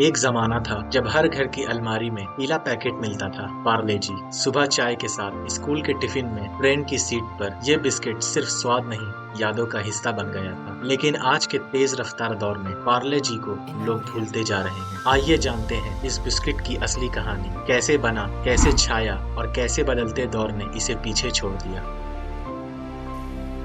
एक जमाना था जब हर घर की अलमारी में पीला पैकेट मिलता था, पार्ले जी। सुबह चाय के साथ स्कूल के टिफिन में ट्रेन की सीट पर यह बिस्किट सिर्फ स्वाद नहीं, यादों का हिस्सा बन गया था। लेकिन आज के तेज रफ्तार दौर में पार्ले जी को लोग भूलते जा रहे हैं। आइए जानते हैं इस बिस्किट की असली कहानी, कैसे बना, कैसे छाया और कैसे बदलते दौर ने इसे पीछे छोड़ दिया।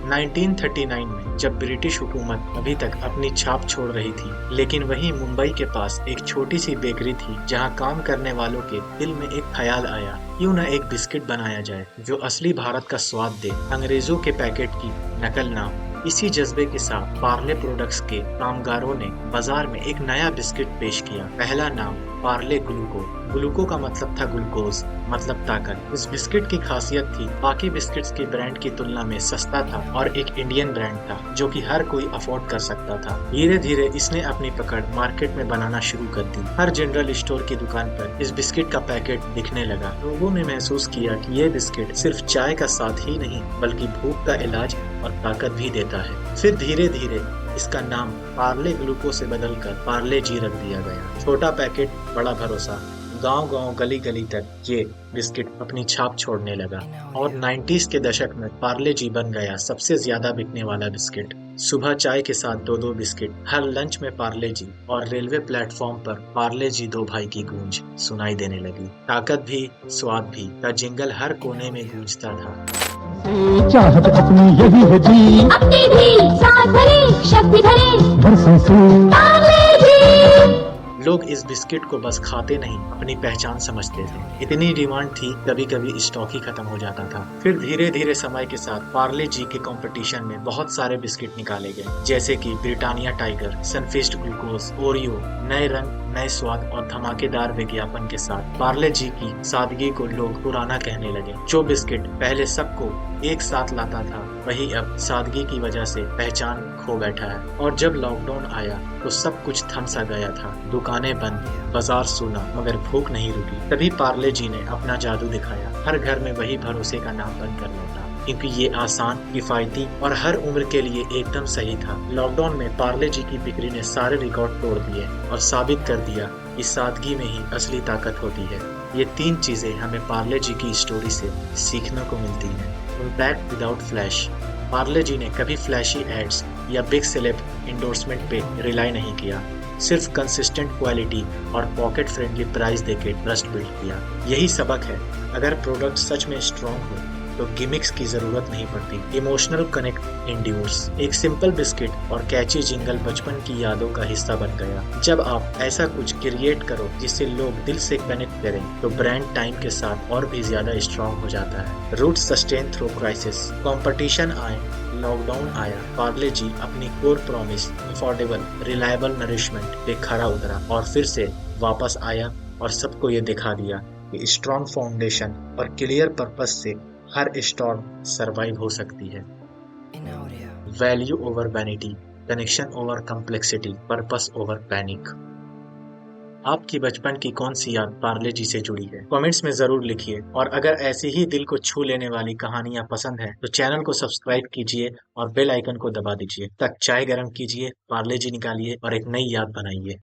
1939 में जब ब्रिटिश हुकूमत अभी तक अपनी छाप छोड़ रही थी, लेकिन वहीं मुंबई के पास एक छोटी सी बेकरी थी जहां काम करने वालों के दिल में एक ख्याल आया, क्यों न एक बिस्किट बनाया जाए जो असली भारत का स्वाद दे, अंग्रेजों के पैकेट की नकल ना हो। इसी जज्बे के साथ पार्ले प्रोडक्ट्स के कामगारों ने बाजार में एक नया बिस्किट पेश किया। पहला नाम पार्ले ग्लूको। ग्लूको का मतलब था ग्लूकोज, मतलब ताकत। इस बिस्किट की खासियत थी बाकी बिस्किट्स के ब्रांड की तुलना में सस्ता था और एक इंडियन ब्रांड था जो कि हर कोई अफोर्ड कर सकता था। धीरे धीरे इसने अपनी पकड़ मार्केट में बनाना शुरू कर दी। हर जनरल स्टोर की दुकान पर इस बिस्किट का पैकेट दिखने लगा। लोगों ने महसूस किया कि ये बिस्किट सिर्फ चाय का साथ ही नहीं बल्कि भूख का इलाज और ताकत भी देता है। फिर धीरे धीरे इसका नाम पार्ले ग्लूको से बदलकर पार्ले जी रख दिया गया। छोटा पैकेट, बड़ा भरोसा। गांव-गांव, गली-गली तक ये बिस्किट अपनी छाप छोड़ने लगा और 90s के दशक में पार्ले जी बन गया सबसे ज्यादा बिकने वाला बिस्किट। सुबह चाय के साथ दो दो बिस्किट, हर लंच में पार्ले जी और रेलवे प्लेटफॉर्म पर पार्ले जी दो भाई की गूंज सुनाई देने लगी। ताकत भी स्वाद भी का जिंगल हर कोने में गूंजता था। चाहत अपनी यही है जी, अपनी भी साथ भरे शक्ति भरे बरसों से पार्ले जी। लोग इस बिस्किट को बस खाते नहीं, अपनी पहचान समझते थे। इतनी डिमांड थी, कभी कभी स्टॉक ही खत्म हो जाता था। फिर धीरे धीरे समय के साथ पार्ले जी के कंपटीशन में बहुत सारे बिस्किट निकाले गए, जैसे कि Britannia tiger, Sunfeast glucose, Oreo. नए रंग, नए स्वाद और धमाकेदार विज्ञापन के साथ पार्ले जी की सादगी को लोग पुराना कहने लगे। जो बिस्किट पहले सबको एक साथ लाता था, वही अब सादगी की वजह से पहचान खो बैठा है। और जब लॉकडाउन आया तो सब कुछ थम सा गया था। दुकानें बंद, बाजार सूना, मगर भूख नहीं रुकी। तभी पार्ले जी ने अपना जादू दिखाया। हर घर में वही भरोसे का नाम बनकर लौटा, क्योंकि ये आसान, किफायती और हर उम्र के लिए एकदम सही था। लॉकडाउन में पार्ले जी की बिक्री ने सारे रिकॉर्ड तोड़ दिए और साबित कर दिया कि सादगी में ही असली ताकत होती है। ये तीन चीजें हमें पार्ले जी की स्टोरी से सीखने को मिलती हैं। Impact without flash. Parle G ने कभी फ्लैशी एड्स या बिग सेलेब इंडोर्समेंट पे रिलाई नहीं किया, सिर्फ कंसिस्टेंट क्वालिटी और पॉकेट फ्रेंडली प्राइस देके ट्रस्ट बिल्ड किया। यही सबक है, अगर प्रोडक्ट सच में स्ट्रॉन्ग हो तो गिमिक्स की जरूरत नहीं पड़ती। Emotional connect endures. एक सिंपल बिस्किट और कैची जिंगल बचपन की यादों का हिस्सा बन गया। जब आप ऐसा कुछ क्रिएट करो जिससे लोग दिल से कनेक्ट करें, तो ब्रांड टाइम के साथ और भी ज्यादा स्ट्रॉन्ग हो जाता है। Root sustain through crisis. Competition आए, लॉकडाउन आया, पार्ले जी अपनी core promise, affordable, reliable nourishment पे खरा उतरा और फिर से वापस आया और सबको ये दिखा दिया कि स्ट्रॉन्ग फाउंडेशन और क्लियर पर्पस से हर स्टॉर्म सरवाइव हो सकती है। Value over vanity, connection over complexity, purpose over panic. आपकी बचपन की कौन सी याद पार्ले जी से जुड़ी है? कमेंट्स में जरूर लिखिए। और अगर ऐसी ही दिल को छू लेने वाली कहानियां पसंद है तो चैनल को सब्सक्राइब कीजिए और बेल आइकन को दबा दीजिए। तक चाय गर्म कीजिए, पार्ले जी निकालिए और एक नई याद बनाइए।